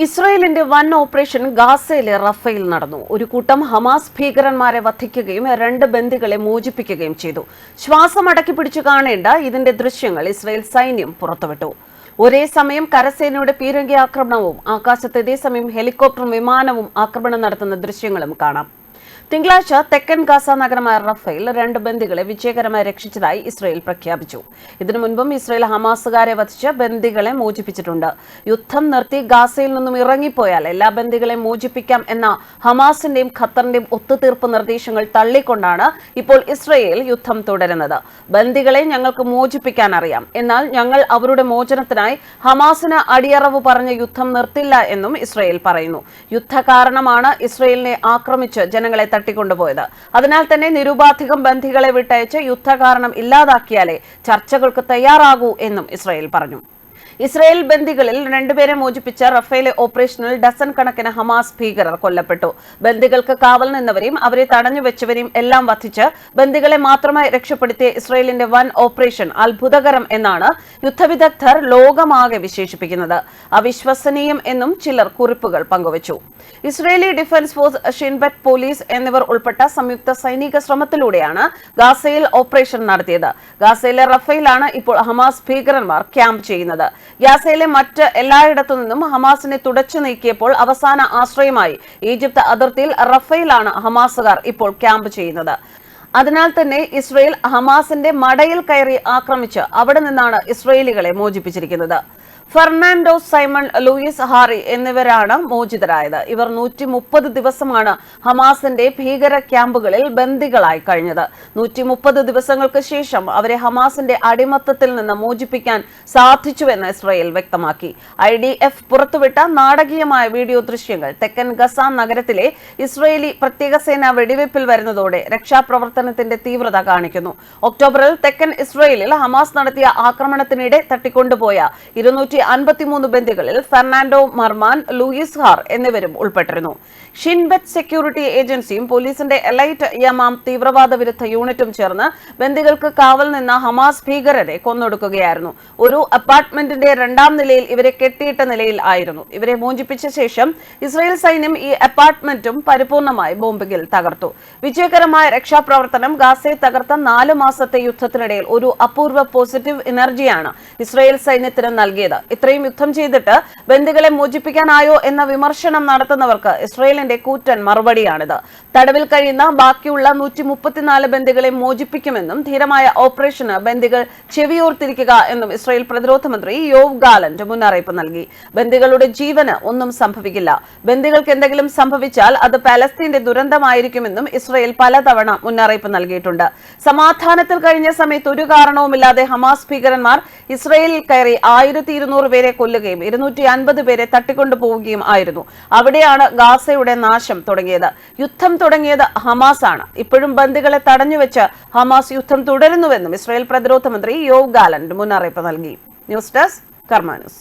ഇസ്രായേലിന്റെ വൻ ഓപ്പറേഷൻ ഗാസയിലെ റഫേൽ നടന്നു. ഒരു കൂട്ടം ഹമാസ് ഭീകരന്മാരെ വധിക്കുകയും 2 ബന്ദികളെ മോചിപ്പിക്കുകയും ചെയ്തു. ശ്വാസം അടക്കി പിടിച്ചു കാണേണ്ട ഇതിന്റെ ദൃശ്യങ്ങൾ ഇസ്രായേൽ സൈന്യം പുറത്തുവിട്ടു. ഒരേ സമയം കരസേനയുടെ പീരങ്കി ആക്രമണവും ആകാശത്ത് ഇതേസമയം ഹെലികോപ്റ്ററും വിമാനവും ആക്രമണം നടത്തുന്ന ദൃശ്യങ്ങളും കാണാം. തിങ്കളാഴ്ച തെക്കൻ ഗാസ നഗരമായ റഫേൽ 2 ബന്ദികളെ വിജയകരമായി രക്ഷിച്ചതായി ഇസ്രായേൽ പ്രഖ്യാപിച്ചു. ഇതിനു മുൻപും ഇസ്രായേൽ ഹമാസുകാരെ വധിച്ച് ബന്ദികളെ മോചിപ്പിച്ചിട്ടുണ്ട്. യുദ്ധം നിർത്തി ഗാസയിൽ നിന്നും ഇറങ്ങിപ്പോയാൽ എല്ലാ ബന്ദികളെയും മോചിപ്പിക്കാം എന്ന ഹമാസിന്റെയും ഖത്തറിന്റെയും ഒത്തുതീർപ്പ് നിർദ്ദേശങ്ങൾ തള്ളിക്കൊണ്ടാണ് ഇപ്പോൾ ഇസ്രായേൽ യുദ്ധം തുടരുന്നത്. ബന്ദികളെ ഞങ്ങൾക്ക് മോചിപ്പിക്കാൻ അറിയാം, എന്നാൽ ഞങ്ങൾ അവരുടെ മോചനത്തിനായി ഹമാസിന് അടിയറവ് പറഞ്ഞ് യുദ്ധം നിർത്തില്ല എന്നും ഇസ്രായേൽ പറയുന്നു. യുദ്ധ കാരണമാണ് ഇസ്രായേലിനെ ആക്രമിച്ച് ജനങ്ങളെ തട്ടിക്കൊണ്ടുപോയത്. അതിനാൽ തന്നെ നിരുപാധികം ബന്ദികളെ വിട്ടയച്ച് യുദ്ധകാരണം ഇല്ലാതാക്കിയാലേ ചർച്ചകൾക്ക് തയ്യാറാകൂ എന്നും ഇസ്രായേൽ പറഞ്ഞു. ഇസ്രായേൽ ബന്ദികളിൽ 2 പേരെ മോചിപ്പിച്ച റഫേലെ ഓപ്പറേഷനിൽ ഡസൻ കണക്കിന് ഹമാസ് ഭീകരർ കൊല്ലപ്പെട്ടു. ബന്ദികൾക്ക് കാവൽ നിന്നവരെയും അവരെ തടഞ്ഞുവെച്ചവരെയും എല്ലാം വധിച്ച് ബന്ദികളെ മാത്രമായി രക്ഷപ്പെടുത്തിയ ഇസ്രായേലിന്റെ വൻ ഓപ്പറേഷൻ അത്ഭുതകരം എന്നാണ് യുദ്ധവിദഗ്ധർ ലോകമാകെ വിശേഷിപ്പിക്കുന്നത്. അവിശ്വസനീയം എന്നും ചിലർ കുറിപ്പുകൾ പങ്കുവച്ചു. Israeli defence force, Shin Bet police എന്നിവർ ഉൾപ്പെട്ട സംയുക്ത സൈനിക ശ്രമത്തിലൂടെയാണ് ഗാസയിൽ ഓപ്പറേഷൻ നടത്തിയത്. ഗാസയിലെ റഫേലാണ് ഇപ്പോൾ ഹമാസ് ഭീകരന്മാർ ക്യാമ്പ് ചെയ്യുന്നത്. ഗാസയിലെ മറ്റ് എല്ലായിടത്തു നിന്നും ഹമാസിനെ തുടച്ചു നീക്കിയപ്പോൾ അവസാന ആശ്രയമായി ഈജിപ്ത് അതിർത്തിയിൽ റഫേലാണ് ഹമാസുകാർ ഇപ്പോൾ ക്യാമ്പ് ചെയ്യുന്നത്. അതിനാൽ തന്നെ ഇസ്രായേൽ ഹമാസിന്റെ മടയിൽ കയറി ആക്രമിച്ച് അവിടെ നിന്നാണ് ഇസ്രായേലികളെ മോചിപ്പിച്ചിരിക്കുന്നത്. ഫെർണാണ്ടോ സൈമൺ, ലൂയിസ് ഹാറി എന്നിവരാണ് മോചിതരായത്. ഇവർ 130 ദിവസമാണ് ഹമാസിന്റെ ഭീകര ക്യാമ്പുകളിൽ ബന്ദികളായി കഴിഞ്ഞത്. 130 ദിവസങ്ങൾക്ക് ശേഷം അവരെ ഹമാസിന്റെ അടിമത്തത്തിൽ നിന്ന് മോചിപ്പിക്കാൻ സാധിച്ചുവെന്ന് ഇസ്രായേൽ വ്യക്തമാക്കി. IDF പുറത്തുവിട്ട നാടകീയമായ വീഡിയോ ദൃശ്യങ്ങൾ തെക്കൻ ഗസ നഗരത്തിലെ ഇസ്രായേലി പ്രത്യേക സേന വെടിവയ്പിൽ വരുന്നതോടെ രക്ഷാപ്രവർത്തനത്തിന്റെ തീവ്രത കാണിക്കുന്നു. ഒക്ടോബറിൽ തെക്കൻ ഇസ്രായേലിൽ ഹമാസ് നടത്തിയ ആക്രമണത്തിനിടെ തട്ടിക്കൊണ്ടുപോയ 253 ബന്ദികളിൽ ഫെർണാണ്ടോ മർമാൻ, ലൂയിസ് ഹാർ എന്നിവരും ഉൾപ്പെട്ടിരുന്നു. ഷിൻബെറ്റ് സെക്യൂരിറ്റി ഏജൻസിയും പോലീസിന്റെ എലൈറ്റ് യമാം തീവ്രവാദ വിരുദ്ധ യൂണിറ്റും ചേർന്ന് ബന്ദികൾക്ക് കാവൽ നിന്ന ഹമാസ് ഭീകരരെ കൊന്നൊടുക്കുകയായിരുന്നു. ഒരു അപ്പാർട്ട്മെന്റിന്റെ 2ാം നിലയിൽ ഇവരെ കെട്ടിയിട്ട നിലയിൽ ആയിരുന്നു. ഇവരെ മോചിപ്പിച്ച ശേഷം ഇസ്രായേൽ സൈന്യം ഈ അപ്പാർട്ട്മെന്റും പരിപൂർണമായി ബോംബിങ്ങിൽ തകർത്തു. വിജയകരമായ രക്ഷാപ്രവർത്തനം ഗാസയെ തകർത്ത 4 മാസത്തെ യുദ്ധത്തിനിടയിൽ ഒരു അപൂർവ പോസിറ്റീവ് എനർജിയാണ് ഇസ്രായേൽ സൈന്യത്തിന് നൽകിയത്. ഇത്രയും യുദ്ധം ചെയ്തിട്ട് ബന്ദികളെ മോചിപ്പിക്കാനായോ എന്ന വിമർശനം നടത്തുന്നവർക്ക് ഇസ്രായേലിന്റെ കൂറ്റൻ മറുപടിയാണിത്. തടവിൽ കഴിയുന്ന ബാക്കിയുള്ള 134 ബന്ദികളെ മോചിപ്പിക്കുമെന്നും ധീരമായ ഓപ്പറേഷന് ബന്ദികൾ ചെവിയോർത്തിരിക്കുക എന്നും ഇസ്രായേൽ പ്രതിരോധ മന്ത്രി യോവ് ഗാലന്റ് മുന്നറിയിപ്പ് നൽകി. ബന്ദികളുടെ ജീവന് ഒന്നും സംഭവിക്കില്ല. ബന്ദികൾക്ക് എന്തെങ്കിലും സംഭവിച്ചാൽ അത് പലസ്തീന്റെ ദുരന്തമായിരിക്കുമെന്നും ഇസ്രായേൽ പലതവണ മുന്നറിയിപ്പ് നൽകിയിട്ടുണ്ട്. സമാധാനത്തിൽ കഴിഞ്ഞ സമയത്ത് ഒരു കാരണവുമില്ലാതെ ഹമാസ് ഭീകരന്മാർ ഇസ്രായേലിൽ കയറി 1200 പേരെ കൊല്ലുകയും 250 പേരെ തട്ടിക്കൊണ്ടുപോവുകയും ആയിരുന്നു. അവിടെയാണ് ഗാസയുടെ നാശം തുടങ്ങിയത്. യുദ്ധം തുടങ്ങിയത് ഹമാസാണ്. ഇപ്പോഴും ബന്ദികളെ തടഞ്ഞുവെച്ച് ഹമാസ് യുദ്ധം തുടരുന്നുവെന്നും ഇസ്രായേൽ പ്രതിരോധ മന്ത്രി യോവ് ഗാലന്റ് മുന്നറിയിപ്പ് നൽകി. ന്യൂസ് ഡെസ്ക് കർമ്മ ന്യൂസ്.